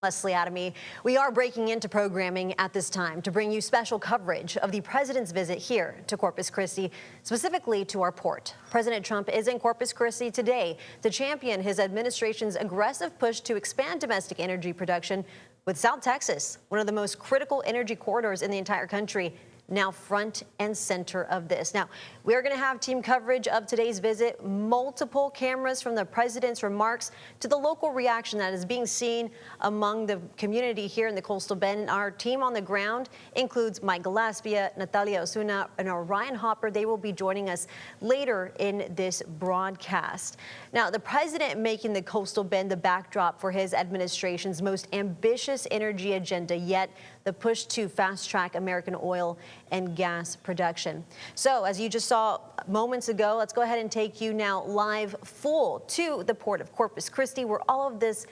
Leslie Adamy. We are breaking into programming at this time to bring you special coverage of the president's visit here to Corpus Christi, specifically to our port. President Trump is in Corpus Christi today to champion his administration's aggressive push to expand domestic energy production, with South Texas, one of the most critical energy corridors in the entire country, now front and center of this. Now, we're going to have team coverage of today's visit, multiple cameras from the president's remarks to the local reaction that is being seen among the community here in the Coastal Bend. And our team on the ground includes Mike Gillespie, Natalia Osuna, and Ryan Hopper. They will be joining us later in this broadcast. Now, the president making the Coastal Bend the backdrop for his administration's most ambitious energy agenda yet, the push to fast-track American oil and gas production. So, as you just saw moments ago, let's go ahead and take you now live full to the Port of Corpus Christi, where all of this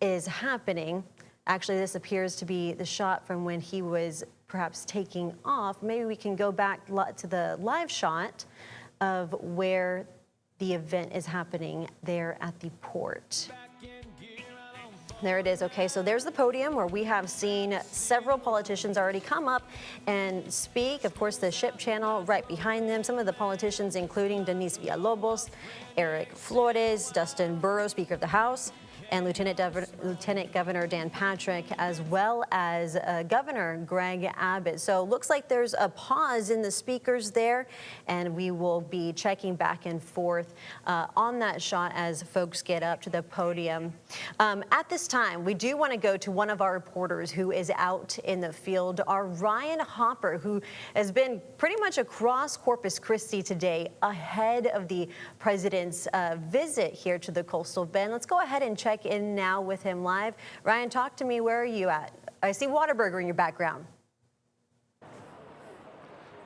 is happening. Actually, this appears to be the shot from when he was perhaps taking off. Maybe we can go back to the live shot of where the event is happening there at the port. There it is. Okay, so there's the podium where we have seen several politicians already come up and speak. Of course, the ship channel right behind them. Some of the politicians, including Denise Villalobos, Eric Flores, Dustin Burrows, Speaker of the House, and Lieutenant Governor Dan Patrick, as well as Governor Greg Abbott. So looks like there's a pause in the speakers there, and we will be checking back and forth on that shot as folks get up to the podium. At this time, we do want to go to one of our reporters who is out in the field, our Ryan Hopper, who has been pretty much across Corpus Christi today ahead of the president's visit here to the Coastal Bend. Let's go ahead and check in now with him live. Ryan, talk to me. Where are you at? I see Whataburger in your background.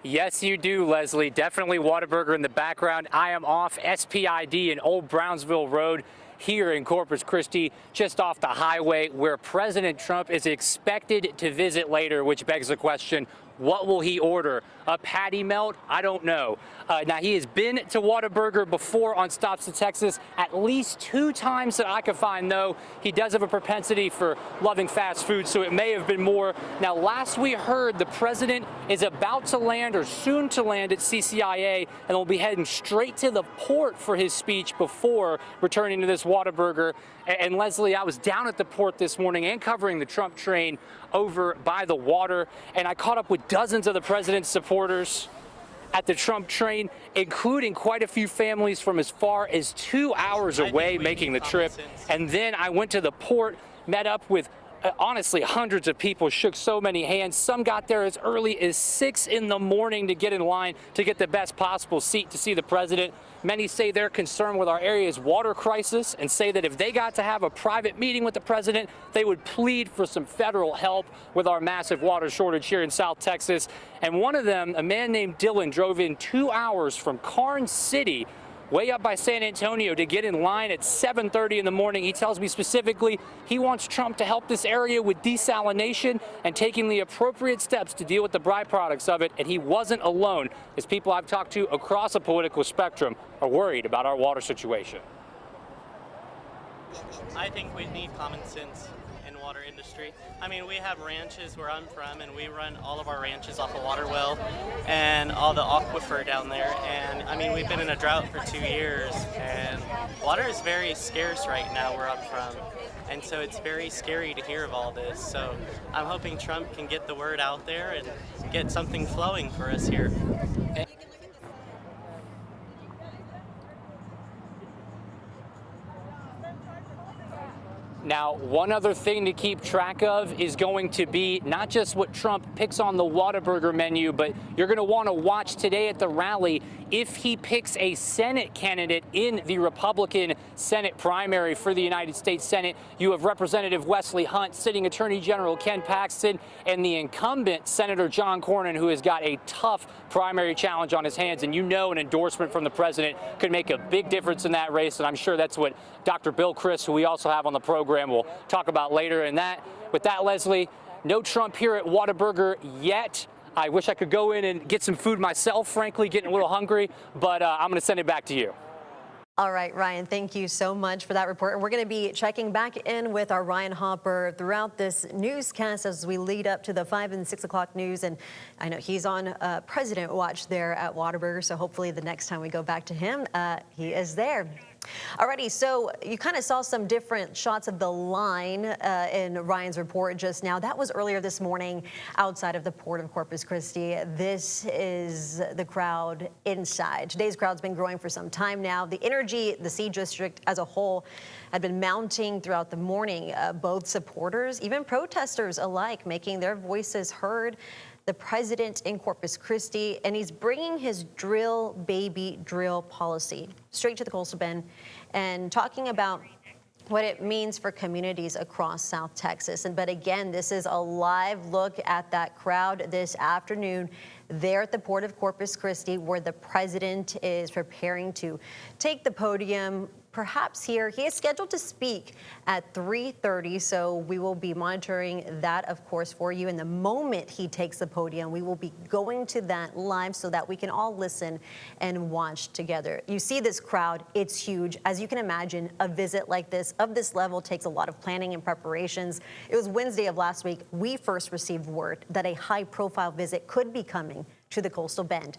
Yes, you do, Leslie. Definitely Whataburger in the background. I am off SPID in Old Brownsville Road here in Corpus Christi, just off the highway where President Trump is expected to visit later, which begs the question, what will he order? A patty melt? I don't know. Now, he has been to Whataburger before on stops to Texas, at least 2 times that I could find, though. He does have a propensity for loving fast food, so it may have been more. Now, last we heard, the president is about to land or soon to land at CCIA and will be heading straight to the port for his speech before returning to this Whataburger. And Leslie, I was down at the port this morning and covering the Trump train over by the water, and I caught up with dozens of the president's supporters at the Trump train, including quite a few families from as far as 2 hours away making the trip. And then I went to the port, met up with honestly hundreds of people, shook so many hands. Some got there as early as 6 in the morning to get in line to get the best possible seat to see the president. Many say they're concerned with our area's water crisis and say that if they got to have a private meeting with the president, they would plead for some federal help with our massive water shortage here in South Texas. And one of them, a man named Dylan, drove in 2 hours from Karnes City, way up by San Antonio, to get in line at 7:30 in the morning. He tells me specifically he wants Trump to help this area with desalination and taking the appropriate steps to deal with the byproducts of it. And he wasn't alone, as people I've talked to across the political spectrum are worried about our water situation. I think we need common sense in water industry. I mean, we have ranches where I'm from, and we run all of our ranches off a water well and all the aquifer down there. And I mean, we've been in a drought for 2 years, and water is very scarce right now where I'm from. And so it's very scary to hear of all this. So I'm hoping Trump can get the word out there and get something flowing for us here. Now, one other thing to keep track of is going to be not just what Trump picks on the Whataburger menu, but you're going to want to watch today at the rally if he picks a Senate candidate in the Republican Senate primary for the United States Senate. You have Representative Wesley Hunt, sitting Attorney General Ken Paxton, and the incumbent Senator John Cornyn, who has got a tough primary challenge on his hands. And you know an endorsement from the president could make a big difference in that race, and I'm sure that's what Dr. Bill Chris, who we also have on the program, will talk about later. And with that, Leslie, no Trump here at Whataburger yet. I wish I could go in and get some food myself, frankly, getting a little hungry, but I'm going to send it back to you. All right, Ryan, thank you so much for that report. And we're going to be checking back in with our Ryan Hopper throughout this newscast as we lead up to the 5 and 6 o'clock news. And I know he's on President Watch there at Whataburger, so hopefully the next time we go back to him, he is there. Alrighty, so you kind of saw some different shots of the line in Ryan's report just now. That was earlier this morning outside of the Port of Corpus Christi. This is the crowd inside. Today's crowd's been growing for some time now. The energy, the Sea District as a whole, had been mounting throughout the morning. Both supporters, even protesters alike, making their voices heard. The president in Corpus Christi, and he's bringing his drill baby drill policy straight to the coastal bend and talking about what it means for communities across South Texas. But again, this is a live look at that crowd this afternoon there at the Port of Corpus Christi, where the president is preparing to take the podium. Perhaps here, he is scheduled to speak at 3:30, so we will be monitoring that, of course, for you. And the moment he takes the podium, we will be going to that live so that we can all listen and watch together. You see this crowd, it's huge. As you can imagine, a visit like this, of this level, takes a lot of planning and preparations. It was Wednesday of last week we first received word that a high-profile visit could be coming to the coastal bend.